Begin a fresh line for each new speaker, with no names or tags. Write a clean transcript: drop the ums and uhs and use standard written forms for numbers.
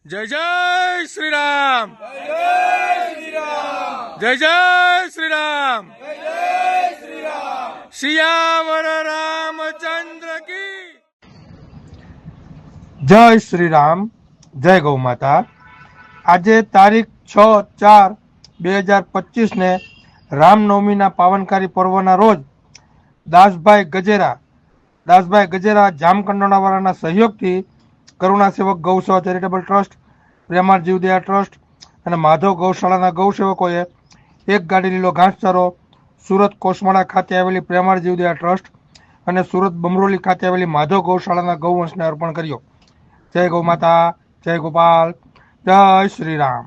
जय जय श्री राम, जय जय श्री राम, सियावर रामचंद्र की
जय श्री राम। जय गौ माता। આજે તારીખ 6/4/2025 ને રામનવમીના પાવનકારી પર્વના રોજ દાસભાઈ ગજેરા જામકંડોળાવાળાના સહયોગથી કરુણા સેવક ગૌસેવા ચેરિટેબલ ટ્રસ્ટ, પ્રેમાળ જીવદયા ટ્રસ્ટ અને માધવ ગૌશાળાના ગૌસેવકોએ એક ગાડી લીલો ઘાસચારો સુરત કોસમાળા ખાતે આવેલી પ્રેમાળ જીવદયા ટ્રસ્ટ અને સુરત બમરોલી ખાતે આવેલી માધવ ગૌશાળાના ગૌવંશને અર્પણ કર્યો। જય ગૌ માતા, જય ગોપાલ, જય શ્રી રામ।